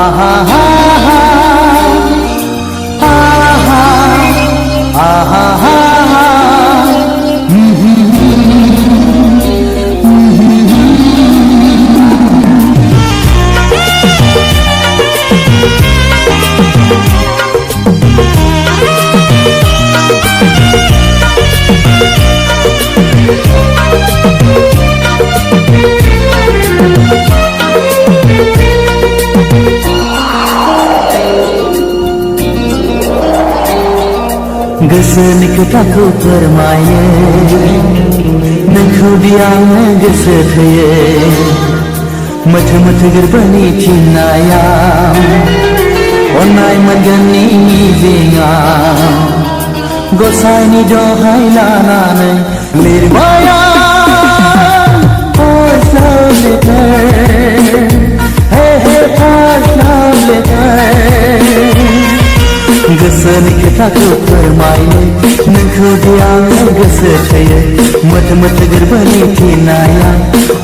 आहा हा हा आहा आहा हा हा गोसोनि खोथाखौ फोरमायो नोंखौ दियावनो गोसो थोयो मोथो मोथो गोरबोनि थिननायाव अननाय मोनगोननि मिजिंआव गसाइनि दहाय लानानै लिरबाय आं फार्स्ट लाभ लेटार हे हे फार्स्ट लाभ लेटार गोसोनि खोथाखौ फोरमायनो नोंखौ दियावनो गोसो थोयो मोथो मोथो गोरबोनि थिननायाव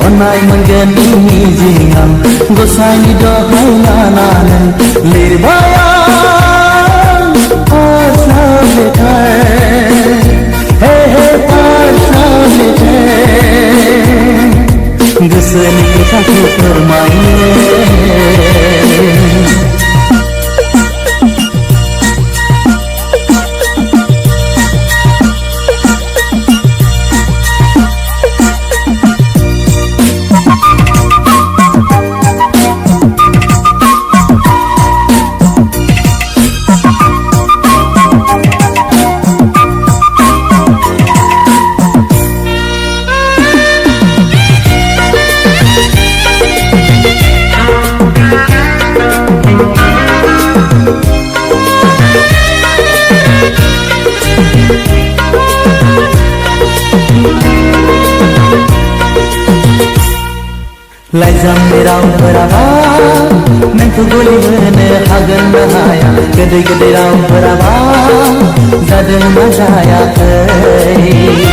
अननाय मोनगोननि मिजिंआव गसाइनि दहाय लानानै लिरबाय आं फार्स्ट लाभ लेटार हे हे फार्स्ट लाभ लेटार गोसोनि खोथाखौ फोरमायनो लाइजामनि रावफोराबा नोंखौ गलि होनो हागोन ना हाया गोदै गोदै रावफोराबा जादों ना जायाखै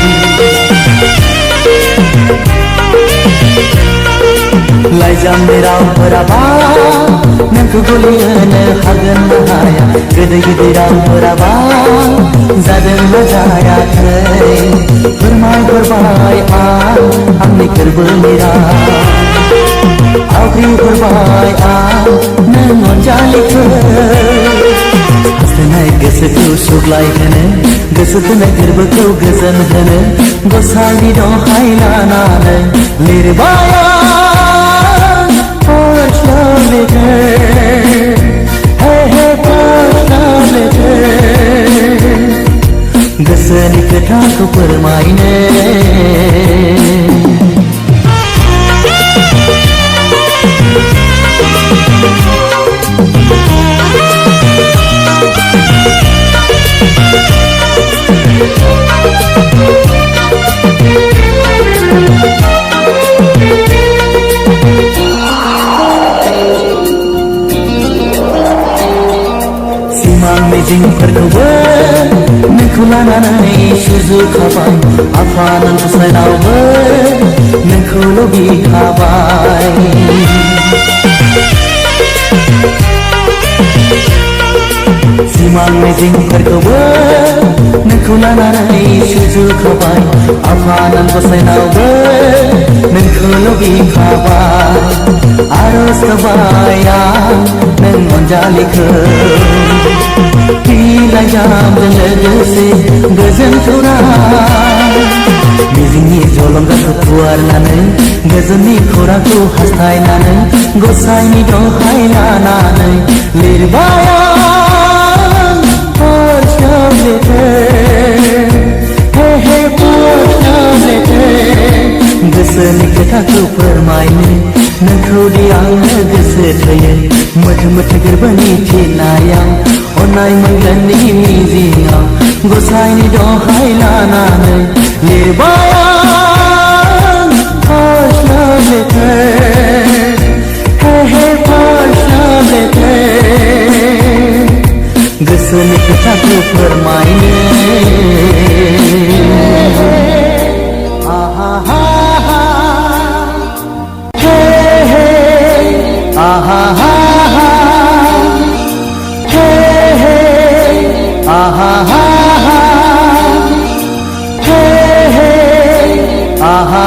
लाइजामनि रावफोराबा नोंखौ गलि होनो हागोन ना हाया गोदै गोदै रावफोराबा जादों ना जायाखै फोरमायहरबाय आंनि गोरबोनि राव आवग्रिहरबाय आं नों अनजालिखौ हास्थायनाय गोसोखौ सुग्लायहोनो गोसो थोनाय गोरबोखौ गोजोन होनो गसाइनि दहाय लानानै लिरबाय आं फार्स्ट लाभ लेटार हे हे फार्स्ट लाभ लेटार गोसोनि खोथाखौ फोरमायनो सिमां मिजिंफोरखौबो नोंखौ लानानै सुजुखाबाय आफा नों गसाइनावबो नोंखौल' बिखाबाय सिमां मिजिंफोरखौबो नोंखौ लानानै सुजुखाबाय आफा नों गसाइनावबो नोंखौल' बिखाबाय आरज गाबबाय आं नों अनजालिखौ लाइजामजों लोगोसे गोजोन खौरां मिजिंनि जलंगाखौ फुवारनानै गोजोननि खौरांखौ हास्थायनानै गसाइनि दहाय लानानै लिरबाय आं फार्स्ट लाभ लेटार हे हे फार्स्ट लाभ लेटार गोसोनि खोथाखौ फोरमायनो नोंखौ दियावनो गोसो थोयो मोथो मोथो गोरबोनि थिननायाव अननाय मोनगोननि मिजिंआव गसाइनि दहाय लानानै लिरबाय आं फार्स्ट लाभ लेटार हे हे फार्स्ट लाभ लेटार गोसोनि खोथाखौ फोरमायनो आहा हा हा हे हे आहा हा हा आहा हा हा हे हे आहा